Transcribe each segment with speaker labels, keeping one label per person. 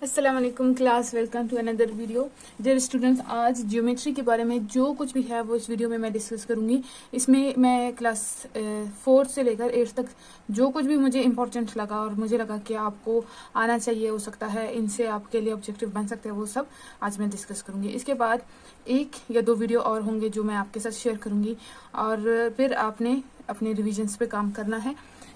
Speaker 1: अस्सलाम वालेकुम class, welcome to another video. Dear students, आज ज्योमेट्री के बारे में जो कुछ भी है वो इस वीडियो में मैं डिस्कस करूंगी। इसमें मैं क्लास 4 से लेकर 8 तक जो कुछ भी मुझे इम्पोर्टेंट लगा और मुझे लगा कि आपको आना चाहिए, हो सकता है इनसे आपके लिए ऑब्जेक्टिव बन सकते हैं, वो सब आज मैं डिस्कस करूंगी। इसके बाद 1 या 2 वीडियो और होंगे जो मैं आपके साथ शेयर करूंगी और फिर आपने अपने रिविजन्स पे काम करना है।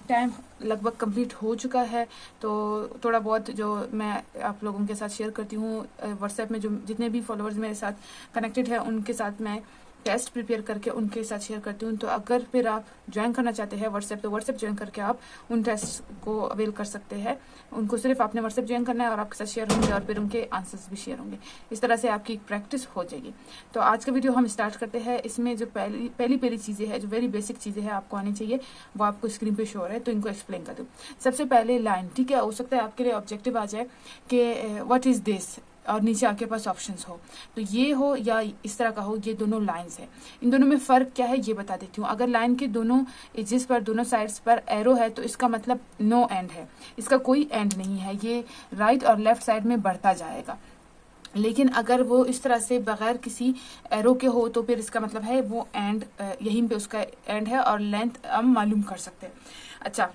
Speaker 1: टाइम लगभग कंप्लीट हो चुका है, तो थोड़ा बहुत जो मैं आप लोगों के साथ शेयर करती हूँ व्हाट्सएप में, जो जितने भी फॉलोअर्स मेरे साथ कनेक्टेड है उनके साथ मैं टेस्ट प्रिपेयर करके उनके साथ शेयर करती हूँ। तो अगर फिर आप ज्वाइन करना चाहते हैं व्हाट्सएप, तो व्हाट्सएप ज्वाइन करके आप उन टेस्ट को अवेल कर सकते हैं। उनको सिर्फ आपने व्हाट्सएप ज्वाइन करना है और आपके साथ शेयर होंगे और फिर उनके आंसर्स भी शेयर होंगे। इस तरह से आपकी प्रैक्टिस हो जाएगी। तो आज का वीडियो हम स्टार्ट करते हैं। इसमें जो पहली चीज़ें हैं, जो वेरी बेसिक चीज़ें हैं आपको आनी चाहिए, वो आपको स्क्रीन पे शो हो रहा है, तो इनको एक्सप्लेन कर दूँ। सबसे पहले लाइन, ठीक है। हो सकता है आपके लिए ऑब्जेक्टिव आ जाए कि व्हाट इज दिस, और नीचे आपके पास ऑप्शंस हो, तो ये हो या इस तरह का हो, ये दोनों लाइंस है। इन दोनों में फर्क क्या है ये बता देती हूँ। अगर लाइन के दोनों एजेस पर, दोनों साइड्स पर एरो है, तो इसका मतलब नो एंड है, इसका कोई एंड नहीं है, ये राइट और लेफ्ट साइड में बढ़ता जाएगा। लेकिन अगर वो इस तरह से बगैर किसी एरो के हो, तो फिर इसका मतलब है वो एंड, यहीं पे उसका एंड है और लेंथ हम मालूम कर सकते हैं। अच्छा,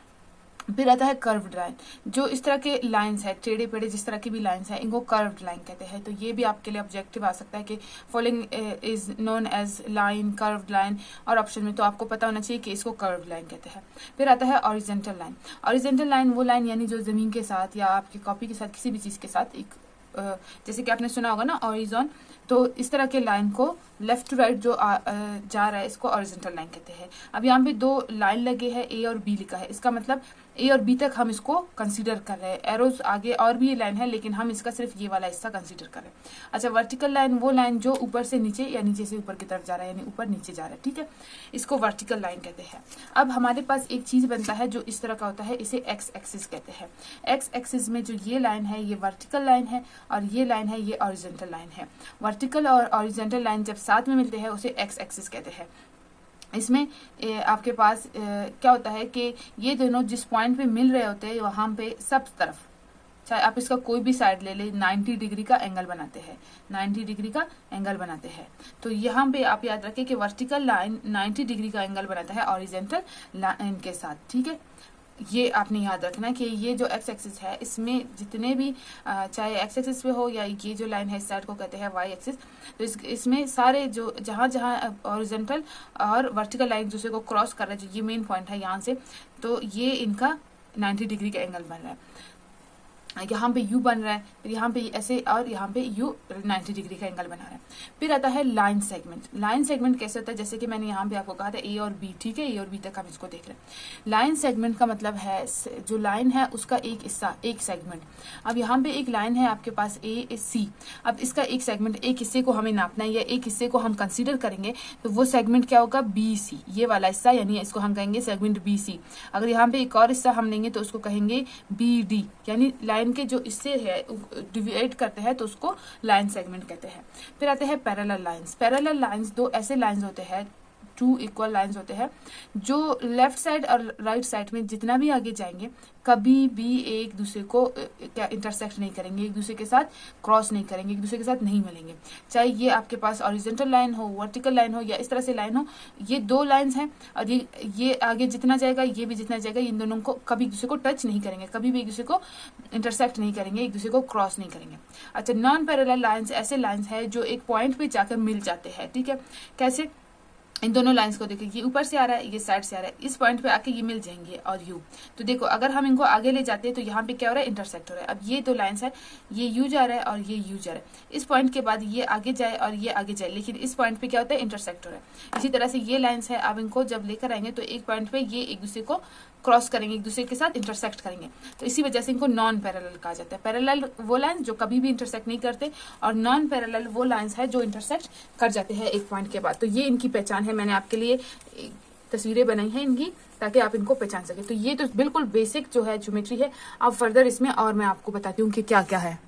Speaker 1: फिर आता है कर्व्ड लाइन। जो इस तरह के लाइंस है, टेढ़े पेढ़े जिस तरह की भी लाइंस है, इनको कर्व्ड लाइन कहते हैं। तो ये भी आपके लिए ऑब्जेक्टिव आ सकता है कि following is known as line, curved line, और ऑप्शन में तो आपको पता होना चाहिए कि इसको कर्व्ड लाइन कहते हैं। फिर आता है ऑरिजेंटल लाइन। ऑरिजेंटल लाइन वो लाइन यानी जो जमीन के साथ या आपकी कॉपी के साथ, किसी भी चीज के साथ एक जैसे कि आपने सुना होगा ना ऑरिजॉन, तो इस तरह के लाइन को लेफ्ट टू राइट जो जा रहा है, इसको ऑरिजेंटल लाइन कहते हैं। अब यहाँ पे 2 लाइन लगे हैं, ए और बी लिखा है, इसका मतलब ए और बी तक हम इसको कंसीडर कर रहे हैं। एरोज आगे और भी लाइन है, लेकिन हम इसका सिर्फ ये वाला हिस्सा कंसीडर कर रहे हैं। अच्छा, वर्टिकल लाइन वो लाइन जो ऊपर से नीचे या नीचे से ऊपर की तरफ जा रहा है, यानी ऊपर नीचे जा रहा है, ठीक है, इसको वर्टिकल लाइन कहते हैं। अब हमारे पास एक चीज बनता है जो इस तरह का होता है, इसे एक्स एक्सिस कहते हैं। एक्स एक्सिस में जो ये लाइन है, ये वर्टिकल लाइन है, और ये लाइन है, ये ऑरिजेंटल लाइन है। वर्टिकल और ऑरिजेंटल लाइन जब साथ में मिलते हैं उसे एक्स एक्सिस कहते हैं। इसमें आपके पास क्या होता है कि ये दोनों जिस पॉइंट पे मिल रहे होते हैं, वहां पे सब तरफ, चाहे आप इसका कोई भी साइड ले ले, 90 डिग्री का एंगल बनाते हैं, 90 डिग्री का एंगल बनाते हैं। तो यहाँ पे आप याद रखें कि वर्टिकल लाइन 90 डिग्री का एंगल बनाता है ऑरिजेंटल लाइन के साथ, ठीक है। ये आपने याद रखना कि ये जो एक्स एक्सिस है, इसमें जितने भी चाहे एक्स एक्सिस पे हो या ये जो लाइन है इस साइड को कहते हैं वाई एक्सिस, तो इसमें सारे जो जहां जहां ऑरिजेंटल और वर्टिकल लाइन दूसरे को क्रॉस कर रहा है, जो ये मेन पॉइंट है यहाँ से, तो ये इनका 90 डिग्री का एंगल बन रहा है। यहाँ पे यू बन रहा है, फिर यहाँ पे ऐसे, और यहाँ पे यू 90 डिग्री का एंगल बना रहा है। फिर आता है लाइन सेगमेंट। लाइन सेगमेंट कैसे होता है, जैसे कि मैंने यहाँ पे आपको कहा था ए और बी, ठीक है, ए और बी तक हम इसको देख रहे हैं। लाइन सेगमेंट का मतलब है जो लाइन है उसका एक हिस्सा, एक सेगमेंट। अब यहाँ पे एक लाइन है आपके पास ए सी, अब इसका एक सेगमेंट, एक हिस्से को हमें नापना है या एक हिस्से को हम कंसिडर करेंगे, तो वो सेगमेंट क्या होगा, बी सी, ये वाला हिस्सा, यानी इसको हम कहेंगे सेगमेंट बी सी। अगर यहाँ पे एक और हिस्सा हम लेंगे तो उसको कहेंगे बी डी, यानी लाइन के जो इससे है डिवाइड करते हैं, तो उसको लाइन सेगमेंट कहते हैं। फिर आते हैं पैरेलल लाइंस। पैरेलल लाइंस 2 ऐसे लाइंस होते हैं, 2 इक्वल लाइंस होते हैं, जो लेफ्ट साइड और राइट साइड में जितना भी आगे जाएंगे, कभी भी एक दूसरे को क्या इंटरसेक्ट नहीं करेंगे, एक दूसरे के साथ क्रॉस नहीं करेंगे, एक दूसरे के साथ नहीं मिलेंगे। चाहे ये आपके पास ऑरिजेंटल लाइन हो, वर्टिकल लाइन हो, या इस तरह से लाइन हो, ये 2 लाइंस हैं, और ये आगे जितना जाएगा, ये भी जितना जाएगा, इन दोनों को कभी एक दूसरे को टच नहीं करेंगे, कभी भी एक दूसरे को इंटरसेक्ट नहीं करेंगे, एक दूसरे को क्रॉस नहीं करेंगे। अच्छा, नॉन पैरेलल लाइंस ऐसे लाइंस है जो एक पॉइंट पे जाकर मिल जाते हैं, ठीक है। कैसे, इन दोनों लाइंस को देखो, ये ऊपर से आ रहा है, ये साइड से आ रहा है, इस पॉइंट पे आके ये मिल जाएंगे, और यू, तो देखो अगर हम इनको आगे ले जाते हैं तो यहाँ पे क्या हो रहा है, इंटरसेक्ट हो रहा है। अब ये 2 लाइंस है, ये यू जा रहा है और ये यू जा रहा है, इस पॉइंट के बाद ये आगे जाए और ये आगे जाए, लेकिन इस पॉइंट पे क्या होता है, इंटरसेक्ट हो रहा है। इसी तरह से ये लाइंस है, आप इनको जब लेकर आएंगे तो एक पॉइंट पे ये एक दूसरे को क्रॉस करेंगे, एक दूसरे के साथ इंटरसेक्ट करेंगे, तो इसी वजह से इनको नॉन पैरेलल कहा जाता है। पैरेलल वो लाइन जो कभी भी इंटरसेक्ट नहीं करते, और नॉन पैरेलल वो लाइंस है जो इंटरसेक्ट कर जाते हैं एक पॉइंट के बाद। तो ये इनकी पहचान है, मैंने आपके लिए तस्वीरें बनाई हैं इनकी, ताकि आप इनको पहचान सके। तो ये तो बिल्कुल बेसिक जो है ज्योमेट्री है। अब फर्दर इसमें और मैं आपको बताती हूँ कि क्या क्या है।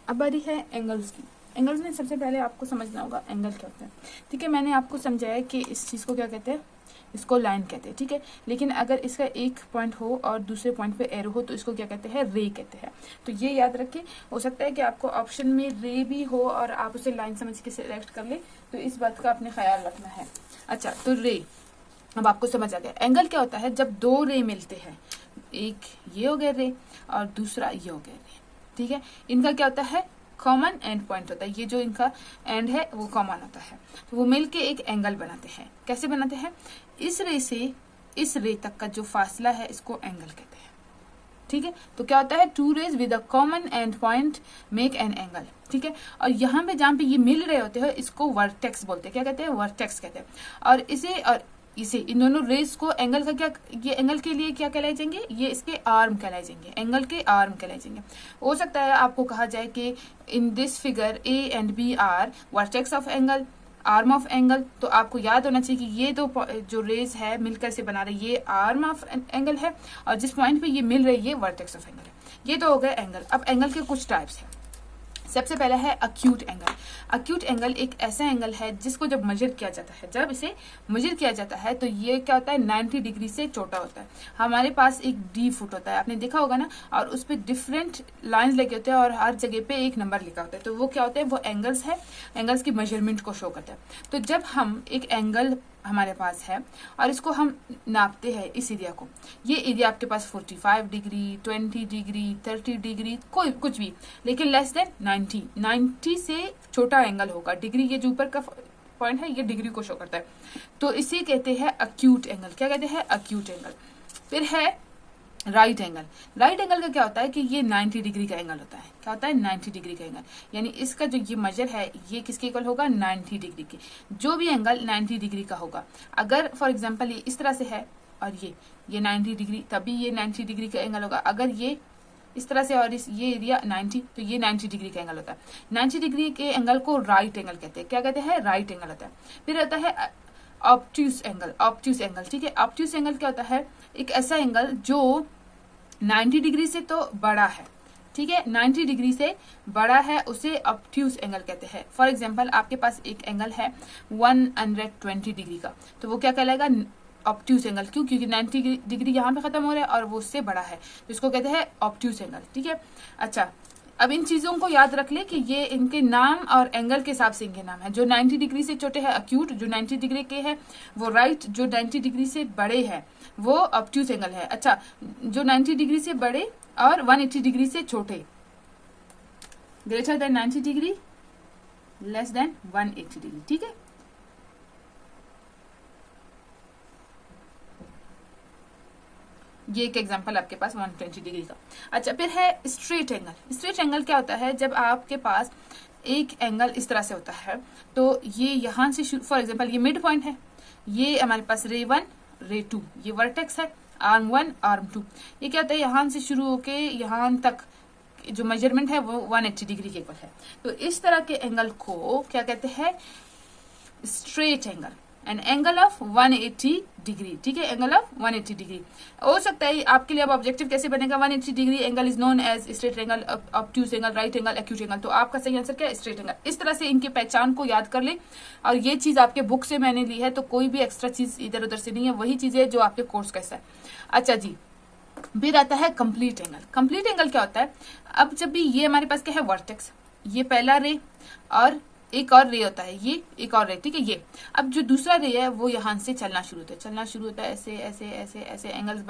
Speaker 1: अब बारी है एंगल्स की। एंगल्स में सबसे पहले आपको समझना होगा एंगल क्या होता है, ठीक है। मैंने आपको समझाया कि इस चीज को क्या कहते हैं, इसको लाइन कहते हैं, ठीक है। लेकिन अगर इसका एक पॉइंट हो और दूसरे पॉइंट पे एरो हो तो इसको क्या कहते हैं, रे कहते हैं। तो ये याद रखें। हो सकता है कि आपको ऑप्शन में रे भी हो और आप उसे लाइन समझ के सिलेक्ट कर ले, तो इस बात का आपने ख्याल रखना है। अच्छा, तो रे अब आपको समझ आ गया। एंगल क्या होता है, जब दो रे मिलते हैं, एक ये हो गया रे और दूसरा ये हो गया रे, ठीक है। इनका क्या होता है, कॉमन एंड पॉइंट होता है। ये जो इनका एंड है वो कॉमन होता है, तो वो मिलके एक एंगल बनाते हैं। कैसे बनाते हैं, इस रे से इस रे तक का जो फासला है इसको एंगल कहते हैं, ठीक है। तो क्या होता है, two rays with a common end point make an angle, ठीक है। और यहाँ पे जहाँ पे ये मिल रहे होते हैं इसको वर्टेक्स बोलते हैं। क्या कहते हैं, वर्टेक्स कहते हैं। और इसे इन दोनों रेस को एंगल का क्या, ये एंगल के लिए क्या कहलाए जाएंगे, ये इसके आर्म कहलाए जाएंगे, एंगल के आर्म कहलाए जाएंगे। हो सकता है आपको कहा जाए कि in this figure A and B are vertex of angle, arm of angle. तो आपको याद होना चाहिए कि ये दो जो रेज है मिलकर से बना रहे, ये आर्म ऑफ एंगल है और जिस पॉइंट पे ये मिल रही है ये वर्टेक्स ऑफ एंगल है। ये तो हो गए एंगल। अब एंगल के कुछ टाइप्स हैं। सबसे पहला है अक्यूट एंगल। अक्यूट एंगल एक ऐसा एंगल है जिसको जब मेजर किया जाता है, जब इसे मेजर किया जाता है तो ये क्या होता है, 90 डिग्री से छोटा होता है। हमारे पास एक डी फुट होता है, आपने देखा होगा ना, और उस पर डिफरेंट लाइंस लगे होते हैं और हर जगह पे एक नंबर लिखा होता है। तो वो क्या होता है, वो एंगल्स है, एंगल्स की मेजरमेंट को शो करता है। तो जब हम एक एंगल हमारे पास है और इसको हम नापते हैं, इस एरिया को, ये एरिया आपके पास 45 डिग्री, 20 डिग्री, 30 डिग्री, कोई कुछ भी, लेकिन लेस देन 90 से छोटा एंगल होगा। डिग्री ये जो ऊपर का पॉइंट है ये डिग्री को शो करता है, तो इसे कहते हैं अक्यूट एंगल। क्या कहते हैं, अक्यूट एंगल। फिर है राइट एंगल। राइट एंगल का क्या होता है कि ये 90 डिग्री का एंगल होता है। क्या होता है, 90 डिग्री का एंगल, यानी इसका जो ये मेजर है ये किसके इक्वल होगा, 90 डिग्री के। जो भी एंगल 90 डिग्री का होगा, अगर फॉर एग्जांपल ये इस तरह से है और ये 90 डिग्री, तभी ये 90 डिग्री का एंगल होगा। अगर ये इस तरह से और ये एरिया 90, तो ये 90 डिग्री का एंगल होता है। 90 डिग्री के एंगल को राइट एंगल कहते हैं। क्या कहते हैं, राइट एंगल होता है। फिर होता है ऑब्ट्यूस एंगल। ऑब्ट्यूस एंगल, ठीक है। ऑब्ट्यूस एंगल क्या होता है, एक ऐसा एंगल जो 90 डिग्री से तो बड़ा है, ठीक है, 90 डिग्री से बड़ा है, उसे ऑब्ट्यूस एंगल कहते हैं। फॉर एग्जांपल आपके पास एक एंगल है 120 डिग्री का, तो वो क्या कहलाएगा, ऑब्ट्यूस एंगल। क्यों, क्योंकि 90 डिग्री यहाँ पे खत्म हो रहा है और वो उससे बड़ा है, तो इसको कहते हैं ऑब्ट्यूस एंगल, ठीक है। अच्छा, अब इन चीजों को याद रख ले कि ये इनके नाम और एंगल के हिसाब से इनके नाम है। जो 90 डिग्री से छोटे हैं अक्यूट, जो 90 डिग्री के हैं वो राइट, जो 90 डिग्री से बड़े हैं वो ऑब्ट्यूस एंगल है। अच्छा, जो 90 डिग्री से बड़े और 180 डिग्री से छोटे, greater than 90 degree, less than 180 degree, ठीक है। ये एक एग्जांपल आपके पास 120 डिग्री का। अच्छा, फिर है स्ट्रेट एंगल। स्ट्रेट एंगल क्या होता है, जब आपके पास एक एंगल इस तरह से होता है, तो ये यहां से शुरू, फॉर एग्जांपल ये मिड पॉइंट है, ये हमारे पास रे 1 रे 2, ये वर्टेक्स है, आर्म 1 आर्म 2। ये क्या होता है, यहां से शुरू होके यहां तक जो मेजरमेंट है वो 180 डिग्री के इक्वल है। तो इस तरह के एंगल को क्या कहते हैं, straight angle, an angle of 180 degree, ठीक है, एंगल ऑफ 180 डिग्री। हो सकता है आपके लिए अब ऑब्जेक्टिव कैसे बनेगा, 180 degree angle is known as straight angle, obtuse angle, right angle, acute angle. तो आपका सही आंसर क्या है, स्ट्रेट एंगल। इस तरह से इनके पहचान को याद कर ले, और ये चीज आपके बुक से मैंने ली है, तो कोई भी एक्स्ट्रा चीज इधर उधर से नहीं है, वही चीज है जो आपके कोर्स का हिस्सा है। अच्छा जी, फिर आता है कंप्लीट एंगल। कंप्लीट एंगल क्या होता है, अब जब भी ये हमारे पास क्या है, वर्टेक्स, ये पहला रे और एक और रे होता है, ये एक और रे, ठीक है। ये अब जो दूसरा रे है वो यहाँ से चलना शुरू होता है, ऐसे ऐसे ऐसे ऐसे एंगल्स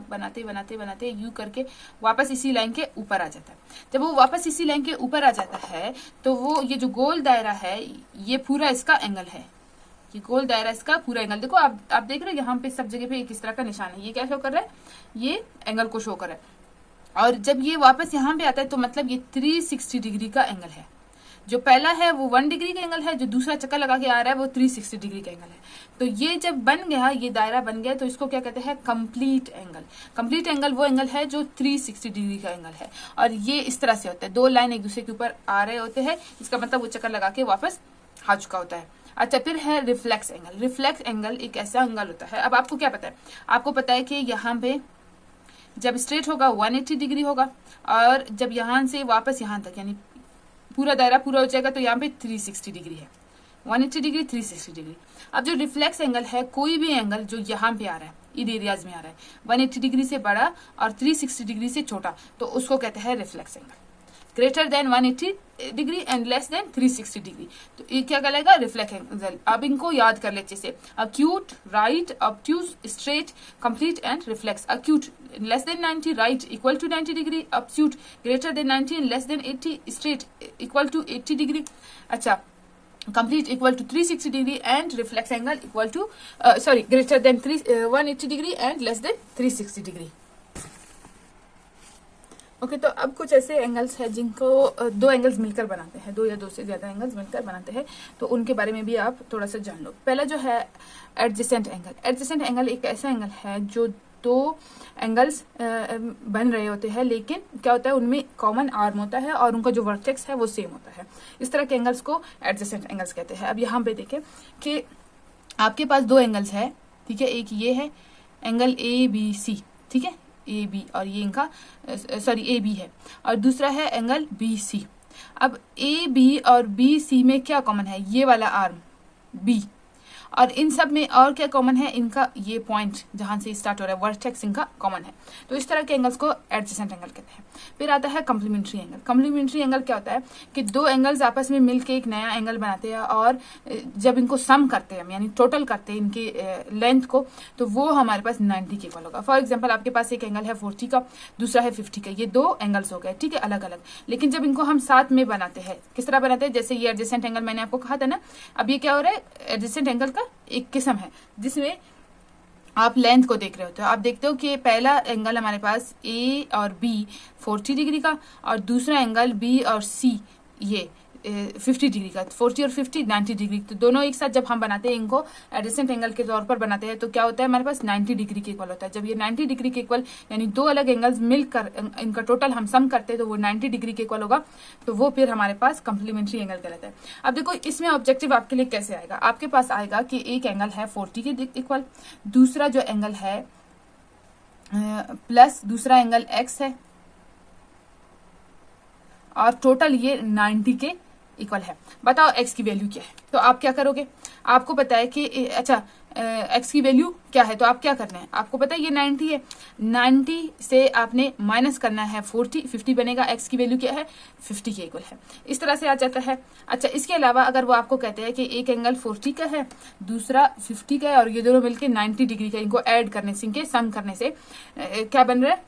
Speaker 1: बनाते यू करके वापस इसी लाइन के ऊपर आ जाता है। जब वो वापस इसी लाइन के ऊपर आ जाता है तो वो ये जो गोल दायरा है ये पूरा इसका एंगल है, ये गोल दायरा इसका पूरा एंगल। देखो आप देख रहे हो यहाँ पे सब जगह पे एक इस तरह का निशान है, ये क्या शो कर रहा है, ये एंगल को शो कर रहा है। और जब ये वापस यहाँ पे आता है तो मतलब ये 360 डिग्री का एंगल है। जो पहला है वो 1 डिग्री का एंगल है, जो दूसरा चक्कर लगा के आ रहा है वो 360 डिग्री का एंगल है। तो ये जब बन गया, ये दायरा बन गया, तो इसको क्या कहते हैं, कंप्लीट एंगल। कंप्लीट एंगल वो एंगल है जो 360 डिग्री का एंगल है, और ये इस तरह से होता है, दो लाइन एक दूसरे के ऊपर आ रहे होते हैं, इसका मतलब वो चक्कर लगा के वापस आ चुका होता है। अच्छा, फिर है रिफ्लेक्स एंगल। रिफ्लेक्स एंगल एक ऐसा एंगल होता है, अब आपको क्या पता है, आपको पता है कि यहाँ पे जब स्ट्रेट होगा 180 डिग्री होगा, और जब यहाँ से वापस यहाँ तक यानी पूरा दायरा पूरा हो जाएगा तो यहाँ पे 360 डिग्री है, 180 डिग्री, 360 डिग्री। अब जो रिफ्लेक्स एंगल है, कोई भी एंगल जो यहाँ पे आ रहा है, इन एरियाज में आ रहा है, 180 डिग्री से बड़ा और 360 डिग्री से छोटा, तो उसको कहते हैं reflex angle. Greater than 180 degree and less than 360 degree, तो ये क्या कहलाएगा? Reflex angle. अब इनको याद कर ले अच्छे से। Acute, right, obtuse, straight, complete and reflex. Acute less than 90, right equal to 90 degree, obtuse greater than 90 and less than 80, straight equal to 80 degree. अच्छा, complete equal to 360 degree and reflex angle equal to greater than 180 degree and less than 360 degree। Okay, तो अब कुछ ऐसे angles हैं जिनको दो angles मिलकर बनाते हैं, दो या दो से ज्यादा एंगल्स मिलकर बनाते हैं, तो उनके बारे में भी आप थोड़ा सा जान लो। पहला जो है एडजेसेंट एंगल। एडजेसेंट एंगल एक ऐसा एंगल है जो दो एंगल्स बन रहे होते हैं, लेकिन क्या होता है, उनमें कॉमन आर्म होता है और उनका जो वर्टेक्स है वो सेम होता है। इस तरह के एंगल्स को एडजेसेंट एंगल्स कहते हैं। अब यहाँ पे देखें कि आपके पास दो एंगल्स है, ठीक है। एक ये है एंगल ABC, ठीक है, AB, और ये इनका AB है, और दूसरा है एंगल BC। अब AB और BC में क्या कॉमन है? ये वाला आर्म B, और इन सब में और क्या कॉमन है? इनका ये पॉइंट जहां से स्टार्ट हो रहा है, वर्टेक्स इनका कॉमन है। तो इस तरह के एंगल्स को एडजेसेंट एंगल कहते हैं। फिर आता है कम्प्लीमेंट्री एंगल। कम्प्लीमेंट्री एंगल क्या होता है कि दो एंगल्स आपस में मिलके एक नया एंगल बनाते हैं, और जब इनको सम करते हैं, यानी टोटल करते हैं इनकी लेंथ को, तो वो हमारे पास 90 के इक्वल होगा। फॉर एग्जाम्पल, आपके पास एक एंगल है 40 का, दूसरा है 50 का, ये दो एंगल्स हो गए, ठीक है, अलग अलग। लेकिन जब इनको हम साथ में बनाते हैं, किस तरह बनाते हैं? जैसे ये एडजेसेंट एंगल मैंने आपको कहा था ना, अब ये क्या हो रहा है? एडजेसेंट एंगल का एक किस्म है जिसमें आप लेंथ को देख रहे होते हो। आप देखते हो कि पहला एंगल हमारे पास A और B 40 डिग्री का, और दूसरा एंगल B और C ये 50 डिग्री का। 40 और 50 90 डिग्री, तो दोनों एक साथ जब हम बनाते हैं, इनको एडजेसेंट एंगल के तौर पर बनाते हैं, तो क्या होता है? हमारे पास 90 डिग्री के इक्वल होता है। जब ये 90 डिग्री के इक्वल, यानी दो अलग एंगल्स मिलकर इनका टोटल हम सम करते हैं, तो वो 90 डिग्री के इक्वल होगा, तो वो फिर हमारे पास कम्प्लीमेंट्री एंगल कहलाता है। अब देखो इसमें ऑब्जेक्टिव आपके लिए कैसे आएगा। आपके पास आएगा कि एक एंगल है 40 के इक्वल, दूसरा जो एंगल है प्लस दूसरा एंगल X है, और टोटल ये 90 के इक्वल है। बताओ x की वैल्यू क्या है? तो आप क्या करोगे? आपको पता है कि अच्छा x की वैल्यू क्या है, तो आप क्या करना है? आपको पता है ये 90 है, 90 से आपने माइनस करना है 40, 50 बनेगा। x की वैल्यू क्या है? 50 के इक्वल है। इस तरह से आ जाता है। अच्छा, इसके अलावा अगर वो आपको कहते हैं कि एक एंगल 40 का है, दूसरा 50 का है, और ये दोनों मिलकर 90 डिग्री का, इनको ऐड करने से, इनके सम करने से क्या बन रहा है?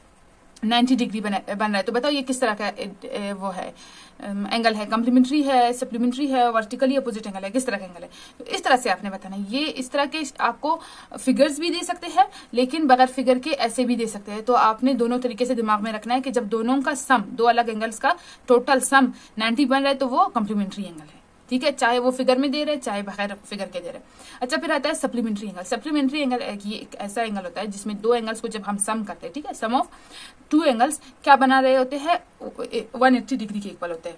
Speaker 1: 90 डिग्री बन रहा है। तो बताओ ये किस तरह का वो है एंगल है? कम्प्लीमेंट्री है, सप्लीमेंट्री है, वर्टिकली अपोजिट एंगल है, किस तरह का एंगल है? तो इस तरह से आपने बताना। ये इस तरह के आपको फिगर्स भी दे सकते हैं, लेकिन बगैर फिगर के ऐसे भी दे सकते हैं। तो आपने दोनों तरीके से दिमाग में रखना है कि जब दोनों का सम, दो अलग एंगल्स का टोटल सम 90 बन रहा है, तो वो कम्प्लीमेंट्री एंगल है, ठीक है, चाहे वो फिगर में दे रहे, चाहे बगैर फिगर के दे रहे। अच्छा, फिर आता है सप्लीमेंट्री एंगल। सप्लीमेंट्री एंगल ये एक ऐसा एंगल होता है जिसमें दो एंगल्स को जब हम सम करते हैं, ठीक है, सम ऑफ टू एंगल्स क्या बना रहे होते हैं? 180 डिग्री के इक्वल होते हैं।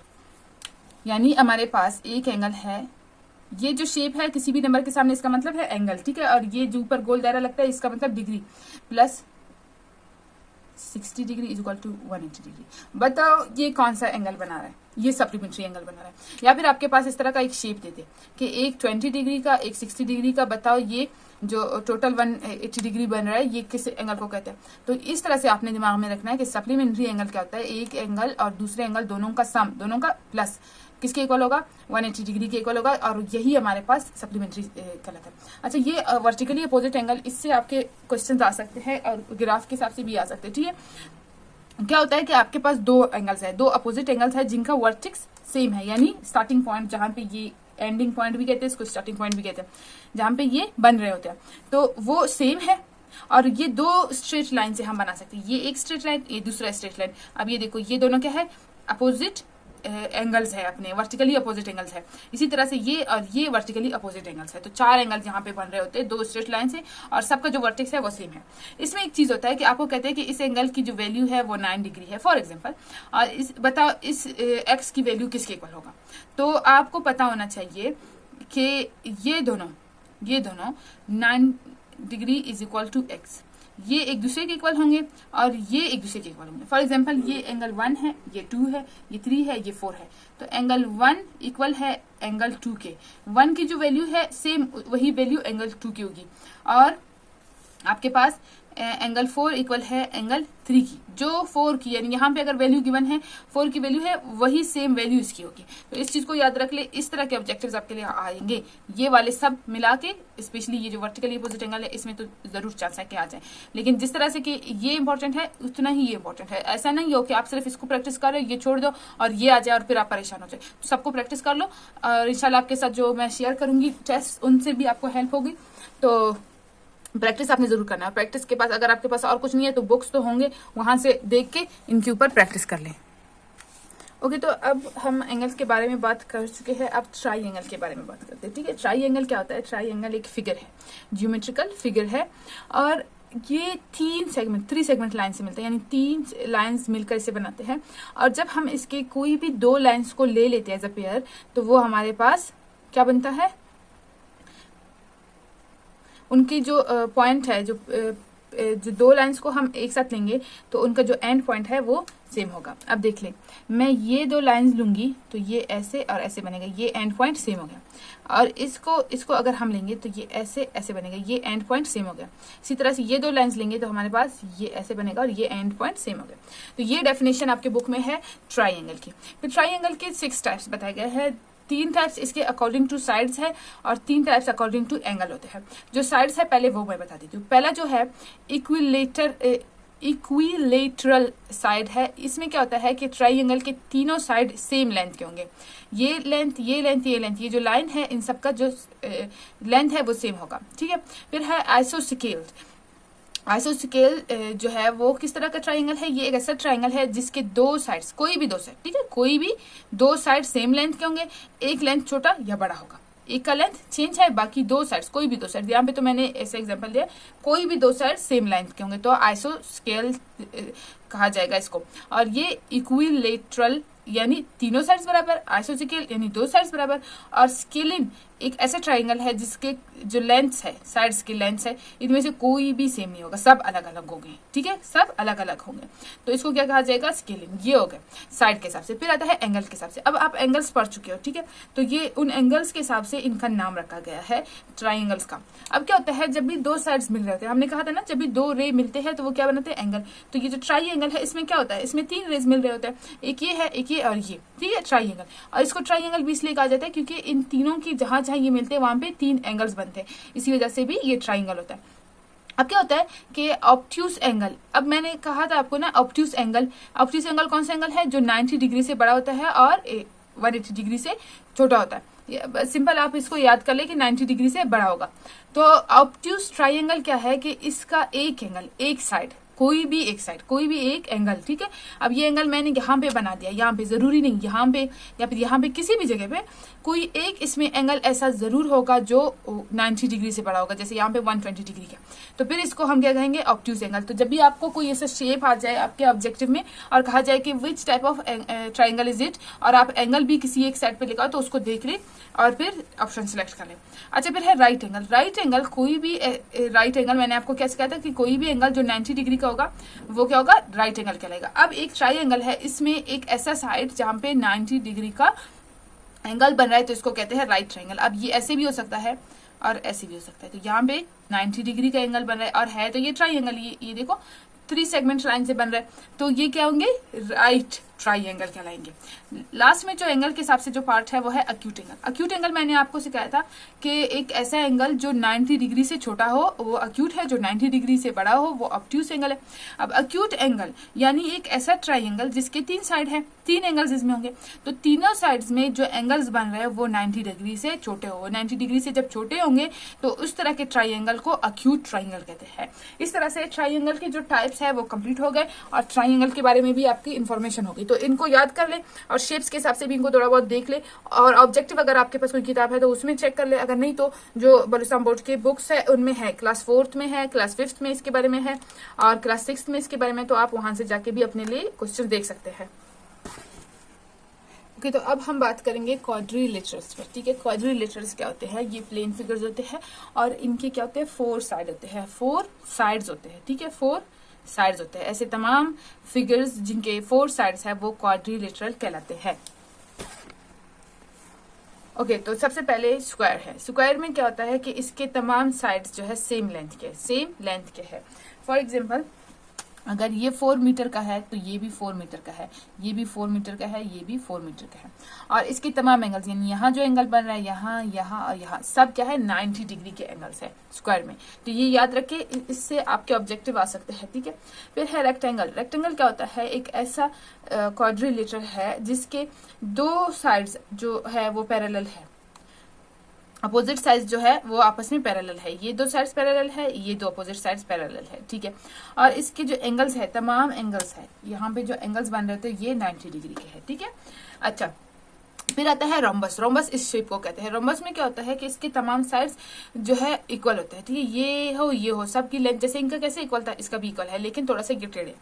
Speaker 1: यानी हमारे पास एक एंगल है, ये जो शेप है किसी भी नंबर के सामने, इसका मतलब है एंगल, ठीक है, और ये जो ऊपर गोल दायरा लगता है, इसका मतलब degree, plus 60 degree is equal to 180 degree. बताओ ये कौन सा एंगल बना रहा है? ये सप्लीमेंट्री एंगल बना रहा है। या फिर आपके पास इस तरह का एक शेप देते कि एक 20 डिग्री का, एक 60 डिग्री का। बताओ ये जो टोटल 180 डिग्री बन रहा है, ये किस एंगल को कहते हैं? तो इस तरह से आपने दिमाग में रखना है कि सप्लीमेंट्री एंगल क्या होता है? एक एंगल और दूसरे एंगल दोनों का सम, दोनों का प्लस किसके इक्वल होगा? 180 डिग्री के इक्वल होगा, और यही हमारे पास सप्लीमेंट्री कहलाता है। अच्छा, ये वर्टिकली अपोजिट एंगल, इससे आपके क्वेश्चन आ सकते हैं और ग्राफ के हिसाब से भी आ सकते हैं, ठीक है। क्या होता है कि आपके पास दो एंगल्स है, दो अपोजिट एंगल्स है जिनका वर्टेक्स सेम है, यानी स्टार्टिंग पॉइंट जहां पे ये एंडिंग पॉइंट भी कहते हैं, इसको स्टार्टिंग पॉइंट भी कहते हैं, जहां पे ये बन रहे होते हैं, तो वो सेम है। और ये दो स्ट्रेट लाइन से हम बना सकते हैं, ये एक स्ट्रेट लाइन, ये दूसरा स्ट्रेट लाइन। अब ये देखो, ये दोनों क्या है? अपोजिट एंगल्स है, अपने वर्टिकली अपोजिट एंगल्स है। इसी तरह से ये और ये वर्टिकली अपोजिट एंगल्स है, तो चार एंगल्स यहाँ पे बन रहे होते हैं दो स्ट्रेट लाइन से, और सबका जो वर्टेक्स है वो सेम है। इसमें एक चीज होता है कि आपको कहते हैं कि इस एंगल की जो वैल्यू है वो 9 डिग्री है, फॉर एग्जाम्पल, और बताओ इस एक्स की वैल्यू किसके इक्वल होगा? तो आपको पता होना चाहिए कि ये दोनों 9 degree is equal to X, ये एक दूसरे के इक्वल होंगे और ये एक दूसरे के इक्वल होंगे। फॉर एग्जांपल ये एंगल 1 है, ये 2 है, ये 3 है, ये 4 है, तो एंगल 1 इक्वल है एंगल 2 के। 1 की जो वैल्यू है सेम वही वैल्यू एंगल 2 की होगी, और आपके पास एंगल 4 इक्वल है एंगल 3 की। जो 4 की यानी यहाँ पे अगर वैल्यू गिवन है 4 की वैल्यू है, वही सेम वैल्यू इसकी होगी। तो इस चीज को याद रख ले। इस तरह के ऑब्जेक्टिव्स आपके लिए आएंगे, ये वाले सब मिला के, स्पेशली ये जो वर्टिकली अपोजिट एंगल है इसमें तो जरूर चांस है कि आ जाए, लेकिन जिस तरह से कि ये इंपॉर्टेंट है उतना ही ये इंपॉर्टेंट है। ऐसा नहीं हो कि आप सिर्फ इसको प्रैक्टिस कर रहे हो, ये छोड़ दो और ये आ जाए और फिर आप परेशान हो जाए। तो सबको प्रैक्टिस कर लो, और इंशाल्लाह आपके साथ जो मैं शेयर करूंगी टेस्ट, उनसे भी आपको हेल्प होगी। तो प्रैक्टिस आपने जरूर करना है। प्रैक्टिस के पास अगर आपके पास और कुछ नहीं है तो बुक्स तो होंगे, वहां से देख के इनके ऊपर प्रैक्टिस कर लें। ओके, तो अब हम एंगल्स के बारे में बात कर चुके हैं, अब ट्राई एंगल के बारे में बात करते हैं। ठीक है, ट्राई एंगल क्या होता है? ट्राई एंगल एक फिगर है, जियोमेट्रिकल फिगर है, और ये 3 सेगमेंट लाइन से मिलते हैं, यानी 3 लाइंस मिलकर इसे बनाते हैं। और जब हम इसके कोई भी 2 लाइंस को ले लेते हैं एज अ पेयर, तो वो हमारे पास क्या बनता है? उनकी जो पॉइंट है, जो 2 लाइंस को हम एक साथ लेंगे तो उनका जो एंड पॉइंट है वो सेम होगा। अब देख ले, मैं ये 2 लाइंस लूंगी तो ये ऐसे और ऐसे बनेगा, ये एंड पॉइंट सेम हो गया। और इसको अगर हम लेंगे तो ये ऐसे बनेगा, ये एंड पॉइंट सेम हो गया। इसी तरह से ये 2 लाइंस लेंगे तो हमारे पास ये ऐसे बनेगा और ये एंड पॉइंट सेम हो गया। तो ये डेफिनेशन आपके बुक में है ट्राइंगल की। फिर ट्राइंगल के 6 टाइप्स बताए गए हैं। 3 टाइप्स इसके अकॉर्डिंग टू साइड्स है और 3 टाइप्स अकॉर्डिंग टू एंगल होते हैं। जो साइड्स है पहले वो मैं बता देती हूँ। पहला जो है इक्विलेटरल साइड है। इसमें क्या होता है कि ट्राइंगल के तीनों साइड सेम लेंथ के होंगे। ये लेंथ, ये लेंथ, ये लेंथ, ये जो लाइन है इन सबका जो लेंथ है वो सेम होगा। ठीक है। फिर है आइसोस्केल्ड। आइसोस्केल जो है वो किस तरह का ट्राइंगल है? ये एक ऐसा ट्राइंगल है जिसके 2 साइड्स, कोई भी 2 साइड, ठीक है, कोई भी 2 साइड सेम लेंथ के होंगे। एक लेंथ छोटा या बड़ा होगा, एक का लेंथ चेंज है, बाकी 2 साइड्स, कोई भी 2 साइड, यहाँ पे तो मैंने ऐसे एग्जांपल दिया, कोई भी 2 साइड सेम लेंथ के होंगे तो आइसोस्केल कहा जाएगा इसको। और ये इक्विलेटरल यानी तीनों साइड्स बराबर, आइसोस्केल यानी 2 साइड्स बराबर, और स्केलिन एक ऐसा ट्राइंगल है जिसके जो लेंथ्स है, साइड्स की लेंथ्स है, इनमें से कोई भी सेम नहीं होगा, सब अलग अलग होंगे। ठीक है, सब अलग अलग होंगे, तो इसको क्या कहा जाएगा? स्केलिंग। ये हो गए साइड के हिसाब से। फिर आता है एंगल के हिसाब से। अब आप एंगल्स पढ़ चुके हो, ठीक है, तो ये उन एंगल्स के हिसाब से इनका नाम रखा गया है ट्राइंगल्स का। अब क्या होता है, जब भी 2 साइड्स मिल रहे होते हैं, हमने कहा था ना, जब भी 2 रे मिलते हैं तो वो क्या बनाते हैं? एंगल। तो ये जो ट्राई एंगल है इसमें क्या होता है? इसमें 3 रेज मिल रहे होते हैं, एक ये है, एक ये और ये। ठीक है, ट्राइंगल। और इसको ट्राइंगल भी इसलिए कहा जाता है क्योंकि इन तीनों की जहां जहां ये मिलते हैं वहां पे 3 एंगल्स बनते हैं, इसी वजह से भी ये ट्राइंगल होता है। अब क्या होता है कि ऑब्ट्यूस एंगल, अब मैंने कहा था आपको ना, ऑब्ट्यूस एंगल कौन सा एंगल है? जो 90 डिग्री से बड़ा होता है और 180 डिग्री से छोटा होता है। सिंपल आप इसको याद कर ले कि 90 डिग्री से बड़ा होगा। तो ऑब्ट्यूस ट्राइंगल क्या है कि इसका एक एंगल, एक साइड, कोई भी एक साइड, कोई भी एक एंगल, ठीक है। अब ये एंगल मैंने यहाँ पे बना दिया, यहाँ पे जरूरी नहीं, यहाँ पे या फिर यहाँ पे किसी भी जगह पे कोई एक इसमें एंगल ऐसा जरूर होगा जो 90 डिग्री से बड़ा होगा, जैसे यहाँ पे 120 डिग्री का, तो फिर इसको हम क्या कहेंगे? Obtuse angle. तो जब भी आपको कोई ऐसा शेप आ जाए आपके ऑब्जेक्टिव में और कहा जाए कि which type of triangle is it, और आप एंगल भी किसी एक साइड पे लिखा तो उसको देख ले और फिर ऑप्शन सिलेक्ट कर ले। अच्छा, फिर है राइट एंगल। राइट एंगल, कोई भी राइट एंगल, मैंने आपको क्या सिखाया था कि कोई भी एंगल जो 90 डिग्री का होगा वो क्या होगा? राइट एंगल कहलाएगा। अब एक ट्राइंगल है, इसमें एक ऐसा साइड जहां पे 90 डिग्री का एंगल बन रहा है, तो इसको कहते हैं राइट ट्राइंगल। अब ये ऐसे भी हो सकता है और ऐसे भी हो सकता है, तो यहाँ पे 90 डिग्री का एंगल बन रहा है और है तो ये ट्राइंगल, ये देखो 3 सेगमेंट लाइन से बन रहा है, तो ये क्या होंगे? राइट ट्राइंगल कहलाएंगे। लास्ट में जो एंगल के हिसाब से जो पार्ट है वो है अक्यूट एंगल। अक्यूट एंगल मैंने आपको सिखाया था कि एक ऐसा एंगल जो 90 डिग्री से छोटा हो वो अक्यूट है, जो 90 डिग्री से बड़ा हो वो ऑब्ट्यूस एंगल है। अब अक्यूट एंगल यानी एक ऐसा ट्राइंगल जिसके 3 साइड है, 3 एंगल्स इसमें होंगे, तो तीनों साइड्स में जो एंगल्स बन रहे हैं वो 90 डिग्री से छोटे हो। 90 डिग्री से जब छोटे होंगे तो उस तरह के ट्राइंगल को अक्यूट ट्राइंगल कहते हैं। इस तरह से ट्राइंगल के जो टाइप्स है वो कंप्लीट हो गए और ट्राइंगल के बारे में भी आपकी इन्फॉर्मेशन होगी, तो इनको याद कर ले और शेप्स के हिसाब से भी इनको थोड़ा बहुत देख ले। और ऑब्जेक्टिव अगर आपके पास कोई किताब है तो उसमें चेक कर ले, अगर नहीं तो जो बलूचिस्तान बोर्ड के बुक्स है उनमें है, क्लास 4th में है, क्लास 5th में इसके बारे में है और क्लास 6th में इसके बारे में, तो आप वहां से जाके भी अपने लिए क्वेश्चन देख सकते हैं। ओके, तो अब हम बात करेंगे क्वाड्रिलेटरल्स पर। ठीक है, क्वाड्रिलेटरल्स क्या होते हैं? ये प्लेन फिगर्स होते हैं और इनके क्या होते हैं? 4 साइड होते हैं, 4 साइड्स होते हैं। ठीक है, 4 साइड्स होते हैं। ऐसे तमाम फिगर्स जिनके 4 साइड्स है वो क्वाड्रिलेटरल कहलाते हैं। ओके, तो सबसे पहले स्क्वायर है। स्क्वायर में क्या होता है कि इसके तमाम साइड्स जो है सेम लेंथ के है। फॉर एग्जांपल, अगर ये 4 मीटर का है तो ये भी 4 मीटर का है, ये भी 4 मीटर का है, ये भी 4 मीटर का है। और इसकी तमाम एंगल्स, यानी यहाँ जो एंगल बन रहा है, यहाँ यहाँ और यहाँ, सब क्या है? 90 डिग्री के एंगल्स है स्क्वायर में। तो ये याद रखिए, इससे आपके ऑब्जेक्टिव आ सकते हैं। ठीक है, फिर है रेक्टेंगल। रेक्टेंगल क्या होता है? एक ऐसा क्वाड्रिलेटरल है जिसके 2 साइड्स जो है वो पैरेलल है, अपोजिट साइड जो है वो आपस में पैरेलल है। ये 2 साइड्स पैरेलल है, ये 2 अपोजिट साइड्स पैरेलल है। ठीक है, और इसके जो एंगल्स है, तमाम एंगल्स है, यहाँ पे जो एंगल्स बन रहे थे ये 90 डिग्री के है। ठीक है, अच्छा, फिर आता है रोम्बस। रोम्बस इस शेप को कहते हैं। रोम्बस में क्या होता है कि इसके तमाम साइड्स जो है इक्वल होते हैं। ठीक है, ये हो सबकी लेंथ, जैसे इनका कैसे इक्वल था इसका भी इक्वल है, लेकिन थोड़ा सा गिटेड है।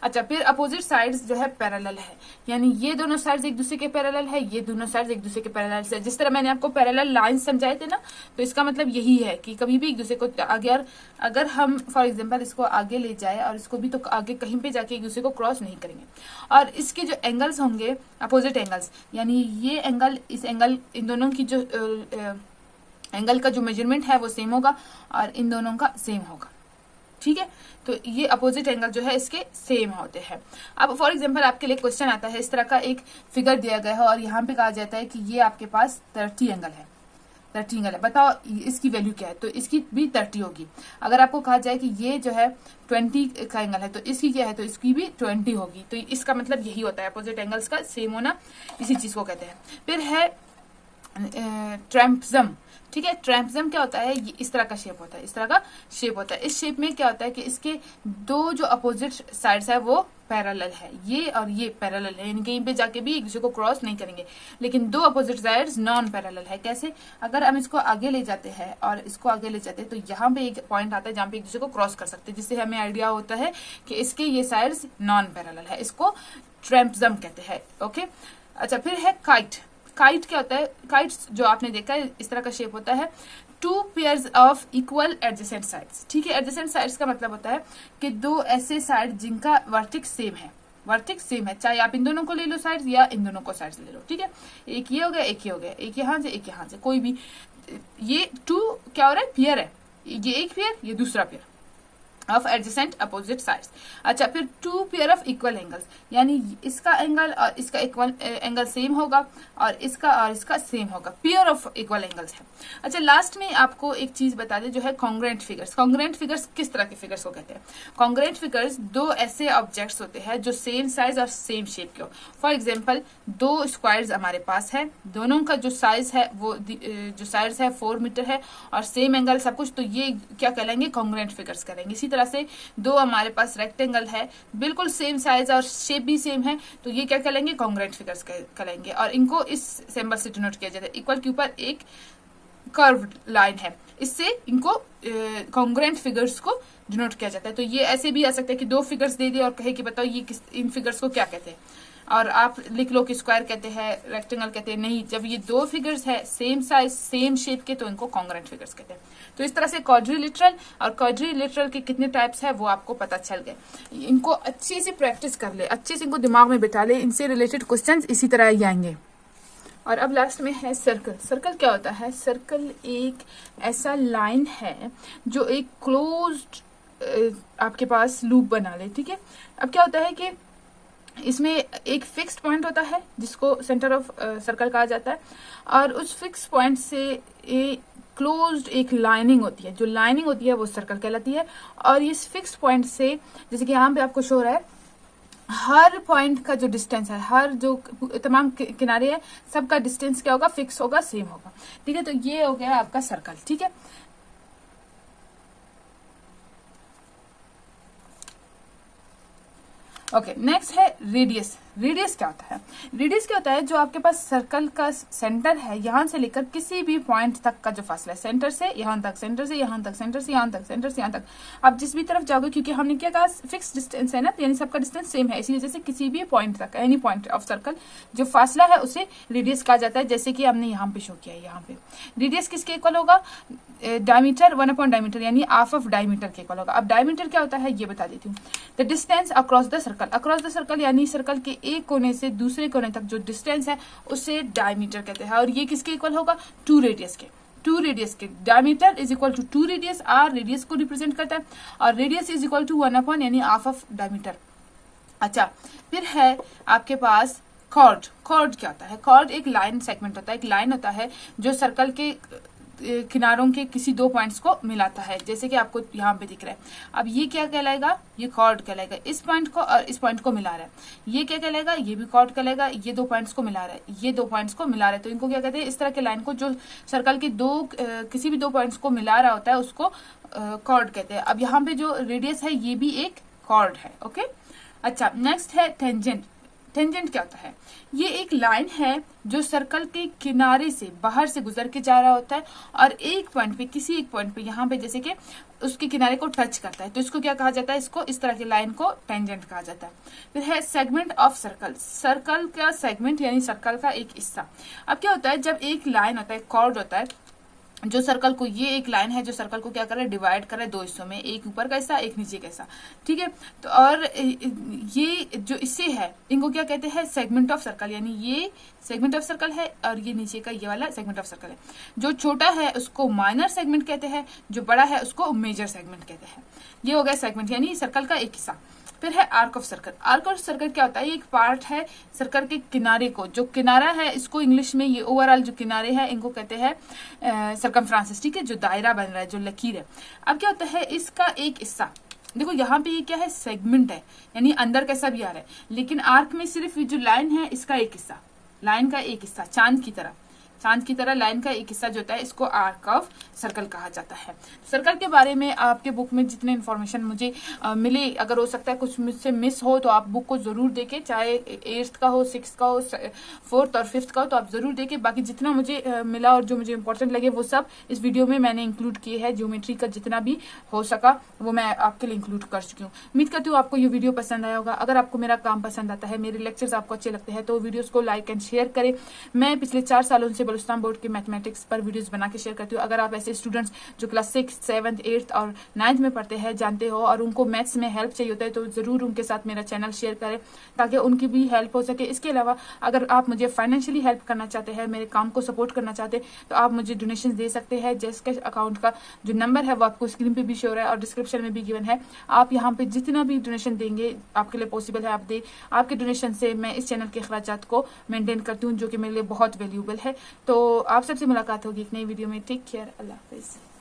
Speaker 1: अच्छा, फिर अपोजिट साइड्स जो है पैरेलल है, यानी ये दोनों साइड्स एक दूसरे के पैरेलल है, ये दोनों साइड्स एक दूसरे के पैरेलल है। जिस तरह मैंने आपको पैरेलल लाइन समझाए थे ना, तो इसका मतलब यही है कि कभी भी एक दूसरे को आगे, अगर हम फॉर एग्जाम्पल इसको आगे ले जाए और इसको भी, तो आगे कहीं पे जाके एक दूसरे को क्रॉस नहीं करेंगे। और इसके जो एंगल्स होंगे अपोजिट एंगल्स, यानी ये एंगल, इस एंगल, इन दोनों की जो एंगल का जो मेजरमेंट है वो सेम होगा और इन दोनों का सेम होगा। ठीक है, तो ये अपोजिट एंगल जो है इसके सेम होते हैं। अब फॉर एग्जांपल आपके लिए क्वेश्चन आता है, इस तरह का एक फिगर दिया गया है और यहाँ पे कहा जाता है कि ये आपके पास 30 एंगल है, 30 एंगल है, बताओ इसकी वैल्यू क्या है? तो इसकी भी 30 होगी। अगर आपको कहा जाए कि ये जो है 20 का एंगल है तो इसकी क्या है? तो इसकी भी 20 होगी। तो इसका मतलब यही होता है, अपोजिट एंगल्स का सेम होना, इसी चीज को कहते हैं। फिर है ट्रैम्पजम। ठीक है, ट्रैम्पजम क्या होता है? ये इस तरह का शेप होता है, इस तरह का शेप होता है। इस शेप में क्या होता है कि इसके 2 जो अपोजिट साइड्स है वो पैरेलल है, ये और ये पैरेलल है, यानी कहीं पे जाके भी एक दूसरे को क्रॉस नहीं करेंगे। लेकिन 2 अपोजिट साइड्स नॉन पैरेलल है। कैसे? अगर हम इसको आगे ले जाते हैं और इसको आगे ले जाते हैं तो यहाँ पे एक पॉइंट आता है जहाँ पे एक दूसरे को क्रॉस कर सकते हैं, जिससे हमें आइडिया होता है कि इसके ये साइड्स नॉन पैरेलल है। इसको ट्रैम्पजम कहते हैं। ओके, अच्छा, फिर है काइट। काइट क्या होता है? काइट जो आपने देखा है इस तरह का शेप होता है, 2 pairs of equal adjacent sides. ठीक है, एडजेसेंट साइड्स का मतलब होता है कि 2 ऐसे साइड जिनका वर्टेक्स सेम है, वर्टेक्स सेम है, चाहे आप इन दोनों को ले लो साइड्स या इन दोनों को साइड्स ले लो। ठीक है, एक ये हो गया, एक ये हो गया, एक यहाँ से एक यहाँ से, कोई भी, ये 2 क्या हो रहा है? पेयर है, ये एक पेयर, ये दूसरा pair of adjacent opposite sides. अच्छा, फिर 2 पेयर ऑफ इक्वल एंगल्स, यानी इसका एंगल और इसका इक्वल एंगल सेम होगा और इसका सेम होगा, पेयर ऑफ इक्वल एंगल्स है। अच्छा, लास्ट में आपको एक चीज बता दें जो है कॉन्ग्रुएंट फिगर्स। कॉन्ग्रुएंट फिगर्स किस तरह के फिगर्स को कहते हैं? कॉन्ग्रुएंट फिगर्स 2 ऐसे ऑब्जेक्ट्स होते हैं जो सेम साइज और सेम शेप के हो। फॉर एग्जाम्पल, 2 स्क्वायर्स हमारे पास है, दोनों का जो साइज है वो जो साइज है 4 मीटर है और सेम एंगल सब कुछ, तो ये क्या कहलाएंगे? कॉन्ग्रुएंट फिगर्स करेंगे। इसी तरह से 2 हमारे पास रेक्टेंगल है, बिल्कुल सेम साइज और शेप भी सेम है, तो ये क्या कहलाएंगे? कॉन्ग्रुएंट फिगर्स कहलाएंगे। और इनको इस सिंबल से डिनोट किया जाता है, इक्वल के ऊपर एक कर्व लाइन है, इससे इनको कॉन्ग्रुएंट फिगर्स को डिनोट किया जाता है। तो ये ऐसे भी आ सकता है कि 2 फिगर्स दे दे और कहे कि बताओ ये इन फिगर्स को क्या कहते हैं, और आप लिख लो कि स्क्वायर कहते हैं, रेक्टेंगल कहते हैं। नहीं, जब ये 2 फिगर्स है सेम साइज सेम शेप के तो इनको कॉन्ग्रुएंट फिगर्स कहते हैं। तो इस तरह से क्वाड्रिलेटरल और क्वाड्रिलेटरल के कितने टाइप्स है वो आपको पता चल गए। इनको अच्छे से प्रैक्टिस कर ले, अच्छे से इनको दिमाग में बिठा ले, इनसे रिलेटेड क्वेश्चंस इसी तरह ही आएंगे। और अब लास्ट में है सर्कल। सर्कल क्या होता है? सर्कल एक ऐसा लाइन है जो एक क्लोज्ड आपके पास लूप बना ले। ठीक है, अब क्या होता है कि इसमें एक फिक्स्ड पॉइंट होता है जिसको सेंटर ऑफ सर्कल कहा जाता है, और उस फिक्स पॉइंट से क्लोज्ड एक लाइनिंग होती है, जो लाइनिंग होती है वो सर्कल कहलाती है। और इस फिक्स पॉइंट से, जैसे कि यहाँ पे आपको शो हो रहा है, हर पॉइंट का जो डिस्टेंस है, हर जो तमाम किनारे है, सबका डिस्टेंस क्या होगा? फिक्स होगा, सेम होगा। ठीक है, तो ये हो गया आपका सर्कल। ठीक है, ओके, नेक्स्ट है रेडियस। रेडियस क्या होता है? रेडियस क्या होता है? जो आपके पास सर्कल का सेंटर है, यहां से लेकर किसी भी पॉइंट तक का जो फासला है, सेंटर से यहां तक, सेंटर से यहां तक, सेंटर से यहां तक, सेंटर से यहां तक, आप जिस भी तरफ जाओगे, क्योंकि हमने क्या कहा, फिक्स डिस्टेंस है ना, यानी सबका डिस्टेंस सेम है, इसी वजह से किसी भी पॉइंट तक, एनी पॉइंट ऑफ सर्कल जो फासला है उसे रेडियस कहा जाता है। जैसे कि हमने यहाँ पे शो किया है, यहाँ पे रेडियस किसके इक्वल होगा? डायमीटर 1 अपॉन डायमीटर, यानी हाफ ऑफ डायमीटर के इक्वल होगा। अब डायमीटर क्या होता है ये बता देती हूँ। The distance across the circle, across the circle यानी सर्कल के एक कोने से दूसरे कोने तक जो डिस्टेंस है उसे डायमीटर कहते हैं। और ये किसके इक्वल होगा? 2 रेडियस के। 2 रेडियस के diameter is equal to 2 radius, R radius को रिप्रेजेंट करता है, और radius is equal to 1 upon यानी हाफ ऑफ डायमीटर। अच्छा, फिर है आपके पास कॉर्ड। कॉर्ड क्या होता है? कॉर्ड एक लाइन सेगमेंट होता है, एक लाइन होता है जो सर्कल के किनारों के किसी 2 पॉइंट्स को मिलाता है, जैसे कि आपको यहाँ पे दिख रहा है। अब ये क्या कहलाएगा? ये कॉर्ड कहलाएगा। इस पॉइंट को और इस पॉइंट को मिला रहा है, ये क्या कहलाएगा? ये भी कॉर्ड कहलाएगा। ये 2 पॉइंट्स को मिला रहा है, ये 2 पॉइंट्स को मिला रहा है, तो इनको क्या कहते हैं? इस तरह के लाइन को जो सर्कल के किसी भी 2 पॉइंट्स को मिला रहा होता है उसको कॉर्ड कहते हैं। अब यहाँ पे जो रेडियस है ये भी एक कॉर्ड है। ओके, अच्छा, नेक्स्ट है टेंजेंट। टेंजेंट क्या होता है? ये एक लाइन है जो सर्कल के किनारे से बाहर से गुजर के जा रहा होता है और एक पॉइंट पे, किसी एक पॉइंट पे, यहाँ पे जैसे कि उसके किनारे को टच करता है, तो इसको क्या कहा जाता है? इसको, इस तरह की लाइन को टेंजेंट कहा जाता है। फिर है सेगमेंट ऑफ सर्कल। सर्कल का सेगमेंट यानी सर्कल का एक हिस्सा। अब क्या होता है, जब एक लाइन होता है, कॉर्ड होता है, जो सर्कल को, ये एक लाइन है जो सर्कल को क्या कर रहा है? डिवाइड कर रहा है 2 हिस्सों में, एक ऊपर का हिस्सा, एक नीचे का हिस्सा, ठीक है। तो और ये जो इससे है, इनको क्या कहते हैं? सेगमेंट ऑफ सर्कल, यानी ये सेगमेंट ऑफ सर्कल है और ये नीचे का ये वाला सेगमेंट ऑफ सर्कल है। जो छोटा है उसको माइनर सेगमेंट कहते हैं, जो बड़ा है उसको मेजर सेगमेंट कहते हैं। ये हो गया सेगमेंट, यानी सर्कल का एक हिस्सा। फिर है arc of circle. Arc of circle क्या होता है? ये एक पार्ट है सर्कल के किनारे को, जो किनारा है इसको इंग्लिश में, ये ओवरऑल जो किनारे हैं इनको कहते हैं सर्कमफ्रेंस, ठीक है, जो दायरा बन रहा है, जो लकीर है। अब क्या होता है, इसका एक हिस्सा, देखो यहाँ पे ये क्या है? सेगमेंट है, यानी अंदर कैसा भी आ रहा है, लेकिन आर्क में सिर्फ जो लाइन है इसका एक हिस्सा, लाइन का एक हिस्सा, चांद की तरह लाइन का एक हिस्सा जो होता है, इसको आर्क ऑफ सर्कल कहा जाता है। सर्कल के बारे में आपके बुक में जितने इन्फॉर्मेशन मुझे मिले, अगर हो सकता है कुछ मुझसे मिस हो तो आप बुक को जरूर देखें, चाहे 8th का हो, 6th का हो, 4th और 5th का हो, तो आप जरूर देखें। बाकी जितना मुझे मिला और जो मुझे इंपॉर्टेंट लगे वो सब इस वीडियो में मैंने इंक्लूड किए हैं। ज्योमेट्री का जितना भी हो सका वो मैं आपके लिए इंक्लूड कर चुकी हूँ। उम्मीद करती हूँ आपको ये वीडियो पसंद आया होगा। अगर आपको मेरा काम पसंद आता है, मेरे लेक्चर्स आपको अच्छे लगते हैं, तो वीडियोस को लाइक एंड शेयर करें। मैं पिछले 4 सालों से बलूचिस्तान बोर्ड के मैथमेटिक्स पर वीडियोस बना के शेयर करती हूँ। अगर आप ऐसे स्टूडेंट्स जो क्लास 6, 7, 8 और 9th में पढ़ते हैं, जानते हो, और उनको मैथ्स में हेल्प चाहिए होता है, तो जरूर उनके साथ मेरा चैनल शेयर करें ताकि उनकी भी हेल्प हो सके। इसके अलावा अगर आप मुझे फाइनेंशियली हेल्प करना चाहते हैं, मेरे काम को सपोर्ट करना चाहते हैं, तो आप मुझे डोनेशन दे सकते हैं। जैसकैश अकाउंट का जो नंबर है वो आपको स्क्रीन पे भी शो हो रहा है और डिस्क्रिप्शन में भी गिवन है। आप यहाँ पे जितना भी डोनेशन देंगे आपके लिए पॉसिबल है, आप दे। आपके डोनेशन से मैं इस चैनल के अखराजात को मेंटेन करती हूँ, जो कि मेरे लिए बहुत वैल्यूएबल है। तो आप सबसे मुलाकात होगी एक नई वीडियो में। टेक केयर, अल्लाह हाफिज।